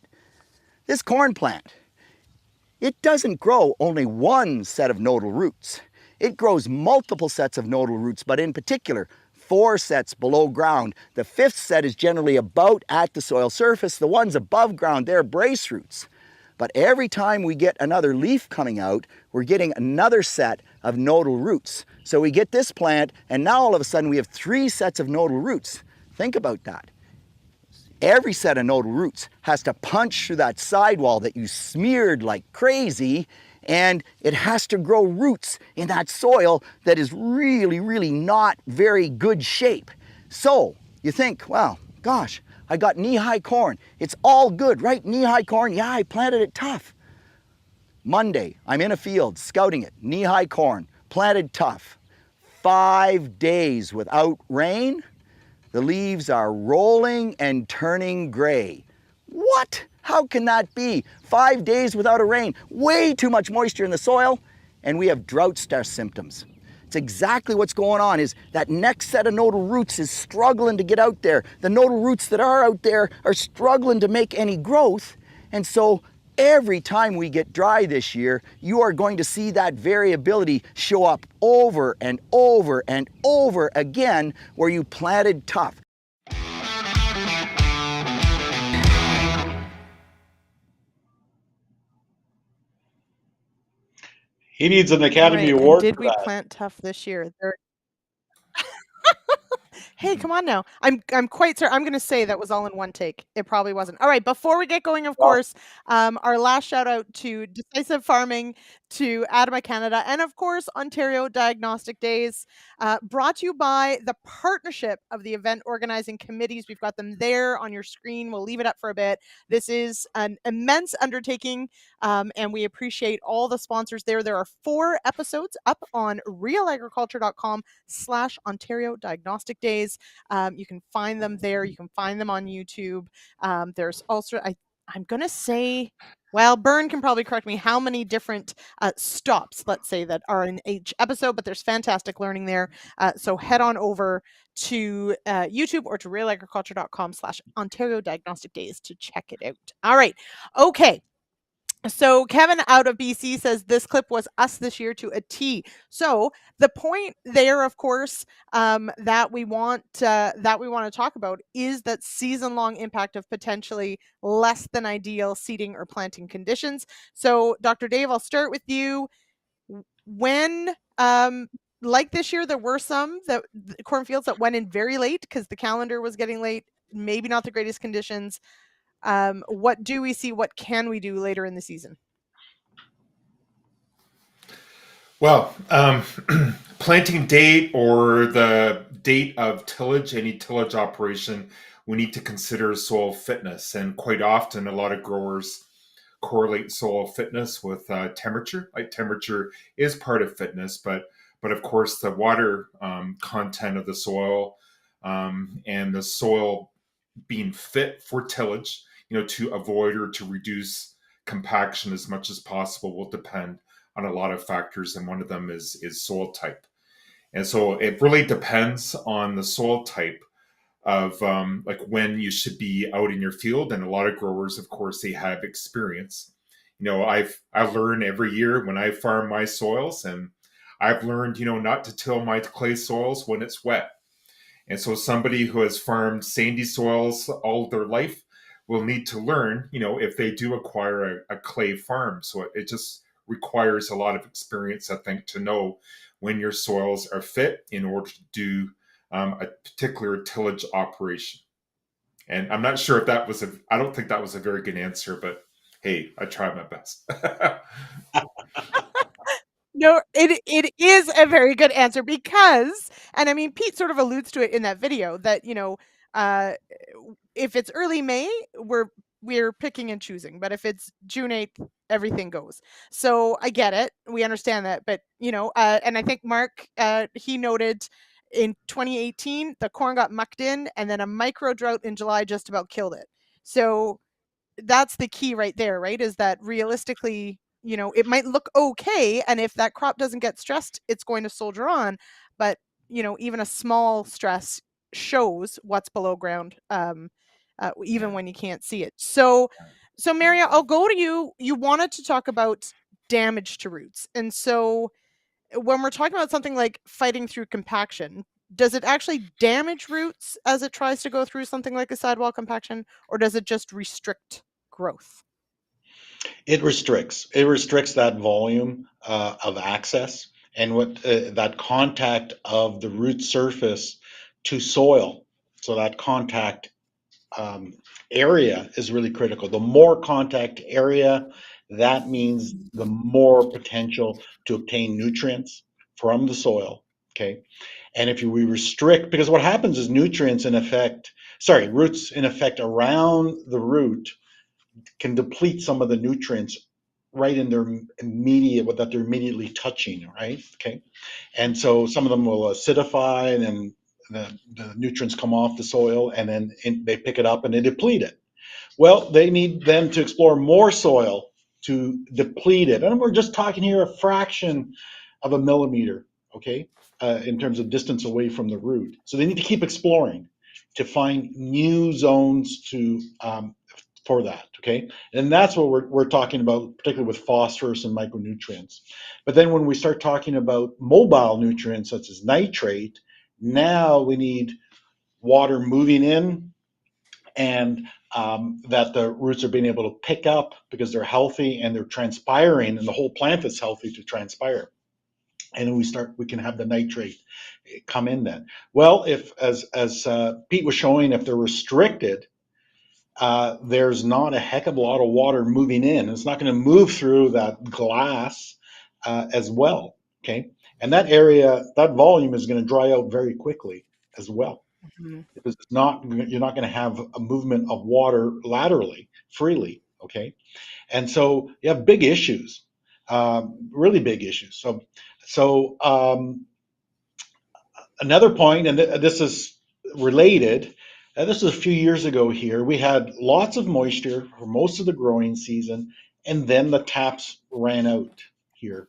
Speaker 5: This corn plant, it doesn't grow only one set of nodal roots. It grows multiple sets of nodal roots, but in particular, 4 sets below ground. The 5th set is generally about at the soil surface. The ones above ground, they're brace roots. But every time we get another leaf coming out, we're getting another set of nodal roots. So we get this plant, and now all of a sudden we have 3 sets of nodal roots. Think about that. Every set of nodal roots has to punch through that sidewall that you smeared like crazy, and it has to grow roots in that soil that is really, really not very good shape. So you think, well, gosh, I got knee-high corn. It's all good, right? Knee-high corn, yeah, I planted it tough. Monday, I'm in a field scouting it, knee-high corn, planted tough. 5 days without rain, the leaves are rolling and turning gray. What? How can that be? 5 days without a rain, way too much moisture in the soil, and we have drought stress symptoms. It's exactly what's going on, is that next set of nodal roots is struggling to get out there. The nodal roots that are out there are struggling to make any growth. And so every time we get dry this year, you are going to see that variability show up over and over and over again where you planted tough.
Speaker 3: He needs an
Speaker 1: All
Speaker 3: Academy
Speaker 1: right. And
Speaker 3: Award
Speaker 1: did
Speaker 3: for
Speaker 1: we
Speaker 3: that.
Speaker 1: plant tough this year? Hey, come on now. I'm quite certain. I'm going to say that was all in one take. It probably wasn't. All right. Before we get going, of
Speaker 3: Well,
Speaker 1: course, our last shout out to Decisive Farming, to ADAMA Canada, and of course Ontario Diagnostic Days, brought to you by the partnership of the event organizing committees. We've got them there on your screen. We'll leave it up for a bit. This is an immense undertaking, and we appreciate all the sponsors there. There are 4 episodes up on realagriculture.com/Ontario Diagnostic Days. You can find them there. You can find them on YouTube. There's also, I'm going to say, well, Bern can probably correct me how many different stops, let's say, that are in each episode, but there's fantastic learning there. So head on over to YouTube or to realagriculture.com/Ontario Diagnostic Days to check it out. All right. Okay. So Kevin out of BC says this clip was us this year to a T. So the point there, of course, that we want to talk about is that season-long impact of potentially less than ideal seeding or planting conditions. So Dr. Dave, I'll start with you. When like this year, there were some cornfields that went in very late because the calendar was getting late, maybe not the greatest conditions. What do we see? What can we do later in the season?
Speaker 2: Well, planting date or the date of tillage, any tillage operation, we need to consider soil fitness. And quite often, a lot of growers correlate soil fitness with temperature. Like temperature is part of fitness, but of course, the water content of the soil and the soil being fit for tillage, to avoid or to reduce compaction as much as possible will depend on a lot of factors, and one of them is soil type. And so it really depends on the soil type of like when you should be out in your field. And a lot of growers, of course, they have experience. I learn every year when I farm my soils, and I've learned, not to till my clay soils when it's wet. And so somebody who has farmed sandy soils all their life will need to learn, if they do acquire a clay farm. So it just requires a lot of experience, I think, to know when your soils are fit in order to do a particular tillage operation. And I'm not sure if I don't think that was a very good answer, but hey, I tried my best.
Speaker 1: No, it is a very good answer because, and I mean, Pete sort of alludes to it in that video that, if it's early May, we're picking and choosing, but if it's June 8th, everything goes. So I get it. We understand that. But, and I think Mark, he noted in 2018, the corn got mucked in and then a micro drought in July just about killed it. So that's the key right there, right? Is that realistically, it might look okay. And if that crop doesn't get stressed, it's going to soldier on. But, even a small stress shows what's below ground, even when you can't see it. So Maria, I'll go to you. You wanted to talk about damage to roots. And so when we're talking about something like fighting through compaction, does it actually damage roots as it tries to go through something like a sidewall compaction, or does it just restrict growth?
Speaker 3: It restricts that volume of access, and what that contact of the root surface to soil. So that contact area is really critical. The more contact area, that means the more potential to obtain nutrients from the soil. Okay. And if we restrict, because what happens is roots in effect around the root can deplete some of the nutrients right in their that they're immediately touching, right? Okay. And so some of them will acidify, and then the nutrients come off the soil, and then they pick it up and they deplete it. Well, they need then to explore more soil to deplete it. And we're just talking here a fraction of a millimeter, okay, in terms of distance away from the root. So they need to keep exploring to find new zones for that, okay? And that's what we're talking about, particularly with phosphorus and micronutrients. But then when we start talking about mobile nutrients such as nitrate, now we need water moving in and that the roots are being able to pick up because they're healthy and they're transpiring, and the whole plant is healthy to transpire. And then we can have the nitrate come in then. Well, if as Pete was showing, if they're restricted, there's not a heck of a lot of water moving in. It's not going to move through that glass as well. Okay, and that area, that volume is going to dry out very quickly as well, because you're not going to have a movement of water laterally freely. Okay, and so you have big issues, really big issues. So another point, and this is related. This was a few years ago here. We had lots of moisture for most of the growing season, and then the taps ran out here.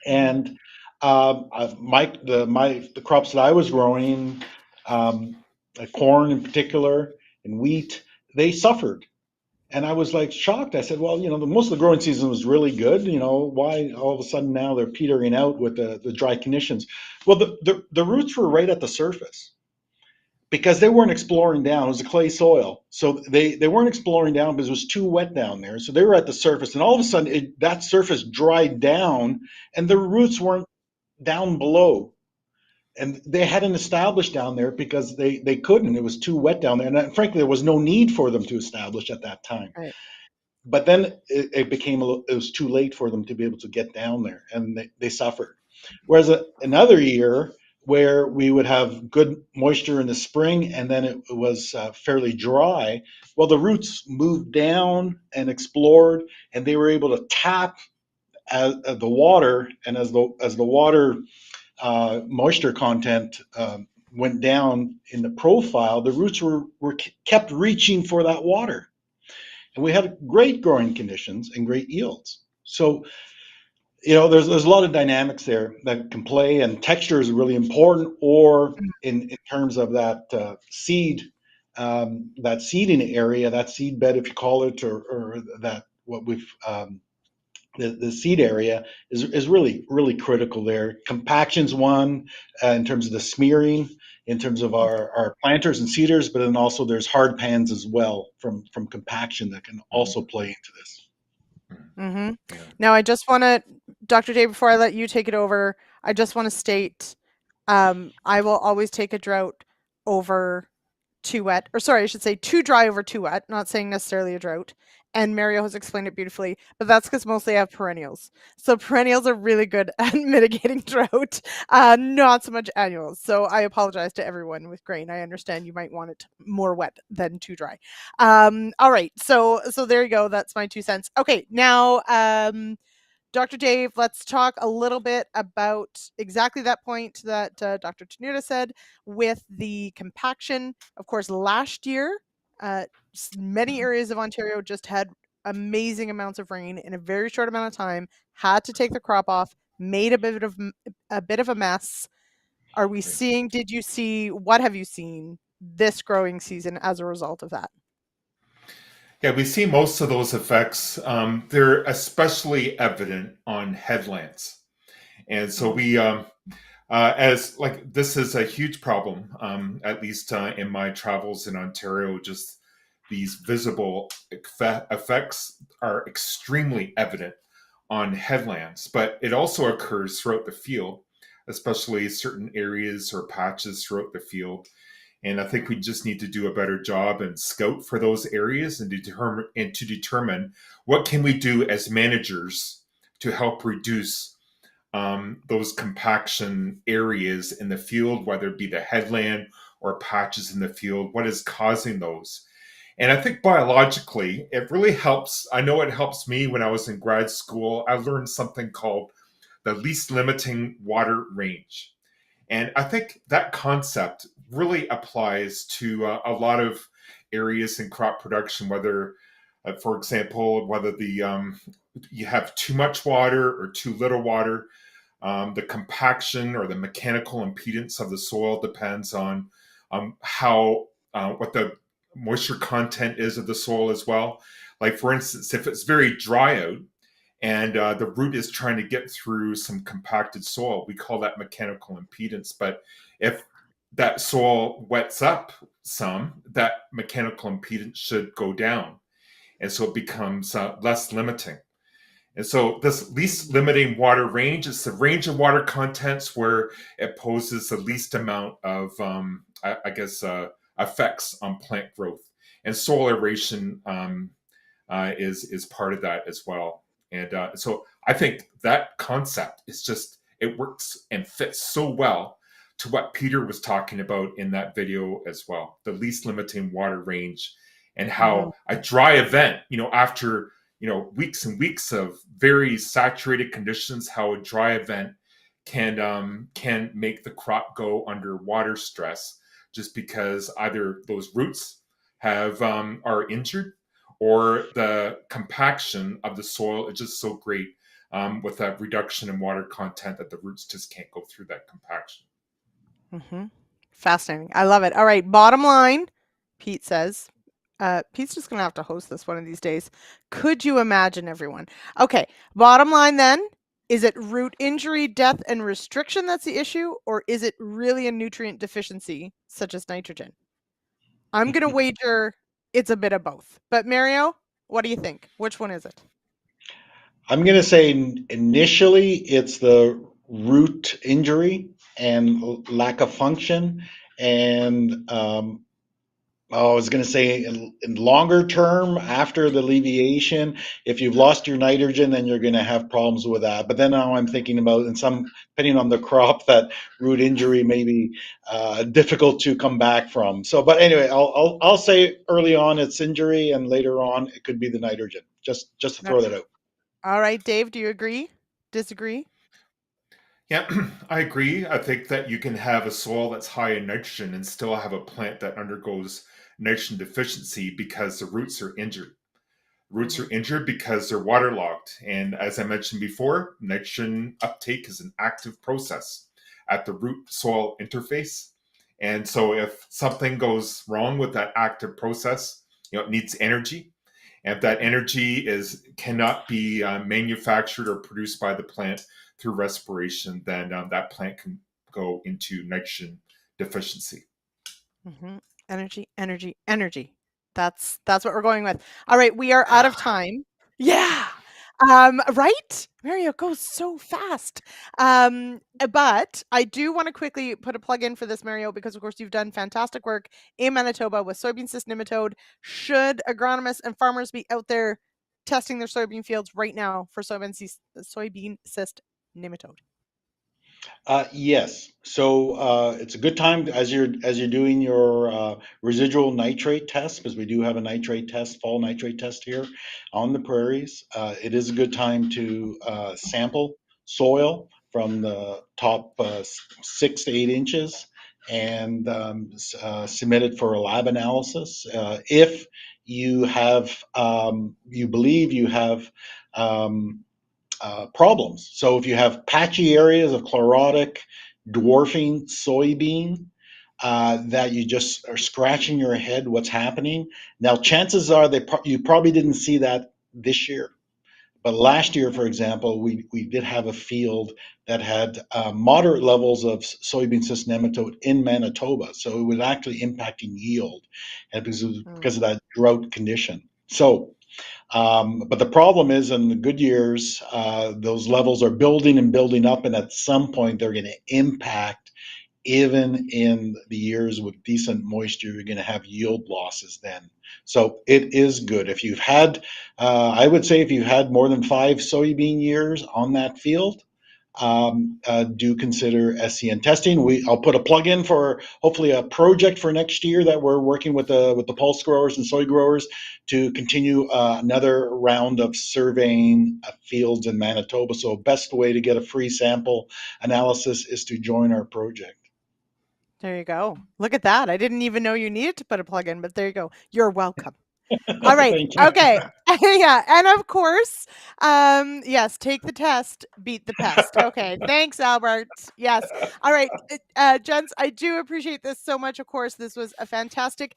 Speaker 3: And the crops that I was growing, like corn in particular and wheat, they suffered. And I was like shocked. I said, well, most of the growing season was really good. Why all of a sudden now they're petering out with the dry conditions? Well, the roots were right at the surface because they weren't exploring down. It was a clay soil. So they weren't exploring down because it was too wet down there. So they were at the surface. And all of a sudden that surface dried down and the roots weren't down below. And they hadn't established down there because they couldn't. It was too wet down there. And frankly, there was no need for them to establish at that time.
Speaker 1: Right.
Speaker 3: But then it was too late for them to be able to get down there, and they suffered. Whereas another year where we would have good moisture in the spring and then it was fairly dry, well, the roots moved down and explored, and they were able to tap the water, and as the water moisture content went down in the profile, the roots were kept reaching for that water. And we had great growing conditions and great yields. So, there's a lot of dynamics there that can play, and texture is really important. Or in terms of that that seeding area, that seed bed, if you call it, or that what we've the seed area is really, really critical there. Compaction's one in terms of the smearing, in terms of our planters and seeders, but then also there's hard pans as well from compaction that can also play into this.
Speaker 1: Yeah. Now, I just want to, Dr. Day, before I let you take it over, I just want to state I will always take a drought over too wet, or sorry, I should say too dry over too wet, not saying necessarily a drought. And Mario has explained it beautifully, but that's because mostly I have perennials. So perennials are really good at mitigating drought, not so much annuals. So I apologize to everyone with grain. I understand you might want it more wet than too dry. All right, so there you go. That's my 2 cents. Okay, now Dr. Dave, let's talk a little bit about exactly that point that Dr. Tenuta said with the compaction. Of course, last year, many areas of Ontario just had amazing amounts of rain in a very short amount of time, had to take the crop off, made a bit of a mess. Are we seeing, what have you seen this growing season as a result of that?
Speaker 2: Yeah, we see most of those effects. They're especially evident on headlands. And so this is a huge problem, at least in my travels in Ontario. Just these visible effects are extremely evident on headlands, but it also occurs throughout the field, especially certain areas or patches throughout the field. And I think we just need to do a better job and scout for those areas and to determine what can we do as managers to help reduce those compaction areas in the field, whether it be the headland or patches in the field. What is causing those? And I think biologically, it really helps. I know it helps me. When I was in grad school, I learned something called the least limiting water range. And I think that concept really applies to a lot of areas in crop production, whether, for example, whether you have too much water or too little water. The compaction or the mechanical impedance of the soil depends on what the moisture content is of the soil as well. Like, for instance, if it's very dry out and the root is trying to get through some compacted soil, we call that mechanical impedance. But if that soil wets up some, that mechanical impedance should go down. And so it becomes less limiting. And so this least limiting water range is the range of water contents where it poses the least amount of, effects on plant growth. And soil aeration is part of that as well. And so I think that concept is just, it works and fits so well to what Peter was talking about in that video as well, the least limiting water range, and how a dry event, after weeks and weeks of very saturated conditions, how a dry event can make the crop go under water stress, just because either those roots are injured, or the compaction of the soil is just so great with that reduction in water content that the roots just can't go through that compaction.
Speaker 1: Fascinating. I love it. All right. Bottom line, Pete says. Pete's just going to have to host this one of these days. Could you imagine, everyone? Okay. Bottom line then, is it root injury, death, and restriction that's the issue? Or is it really a nutrient deficiency, such as nitrogen? I'm going to wager it's a bit of both. But Mario, what do you think? Which one is it?
Speaker 3: I'm going to say initially it's the root injury and lack of function. And I was going to say in longer term, after the alleviation, if you've lost your nitrogen, then you're going to have problems with that. But then now I'm thinking about, in some, depending on the crop, that root injury may be difficult to come back from. So, but anyway, I'll say early on it's injury, and later on it could be the nitrogen. Just to throw that out.
Speaker 1: All right, Dave, do you agree? Disagree?
Speaker 2: Yeah, I agree. I think that you can have a soil that's high in nitrogen and still have a plant that undergoes nitrogen deficiency because the roots are injured. Roots are injured because they're waterlogged. And as I mentioned before, nitrogen uptake is an active process at the root soil interface. And so if something goes wrong with that active process, it needs energy. And if that energy cannot be manufactured or produced by the plant through respiration, then that plant can go into nitrogen deficiency.
Speaker 1: Energy, energy, energy. That's what we're going with. All right, we are out of time. Yeah. Right? Mario goes so fast. But I do want to quickly put a plug in for this, Mario, because of course you've done fantastic work in Manitoba with soybean cyst nematode. Should agronomists and farmers be out there testing their soybean fields right now for soybean cyst nematode?
Speaker 3: Yes. So it's a good time as you're doing your residual nitrate test, because we do have a nitrate test, fall nitrate test here on the prairies. It is a good time to sample soil from the top 6 to 8 inches and submit it for a lab analysis. If you have, you believe you have problems. So if you have patchy areas of chlorotic dwarfing soybean, that you just are scratching your head what's happening. Now, chances are you probably didn't see that this year. But last year, for example, we did have a field that had moderate levels of soybean cyst nematode in Manitoba. So it was actually impacting yield, and because of that drought condition. So but the problem is, in the good years, those levels are building and building up, and at some point they're going to impact. Even in the years with decent moisture, you're going to have yield losses then. So it is good. If you've had, I would say if you've had more than 5 soybean years on that field, do consider SCN testing. I'll put a plug in for hopefully a project for next year that we're working with the pulse growers and soy growers to continue another round of surveying fields in Manitoba. So best way to get a free sample analysis is to join our project.
Speaker 1: There you go. Look at that. I didn't even know you needed to put a plug in, but there you go. You're welcome. All right. Okay. Yeah. And of course, yes, take the test, beat the pest. Okay. Thanks, Albert. Yes. All right. Gents, I do appreciate this so much. Of course, this was a fantastic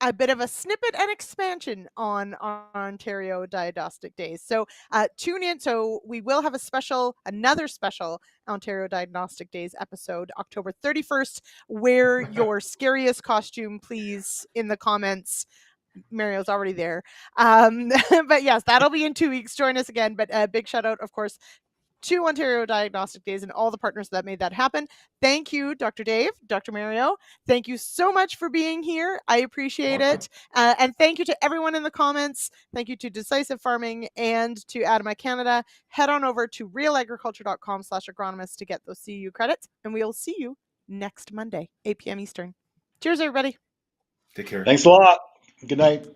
Speaker 1: a bit of a snippet and expansion on our Ontario Diagnostic Days. So tune in. So we will have another special Ontario Diagnostic Days episode, October 31st. Wear your scariest costume, please, in the comments. Mario's already there. But yes, that'll be in 2 weeks. Join us again. But a big shout out, of course, to Ontario Diagnostic Days and all the partners that made that happen. Thank you, Dr. Dave, Dr. Mario. Thank you so much for being here. I appreciate it. And thank you to everyone in the comments. Thank you to Decisive Farming and to ADAMA Canada. Head on over to realagriculture.com/agronomists to get those CU credits. And we'll see you next Monday, 8 p.m. Eastern. Cheers, everybody.
Speaker 2: Take care.
Speaker 3: Thanks a lot. Good night.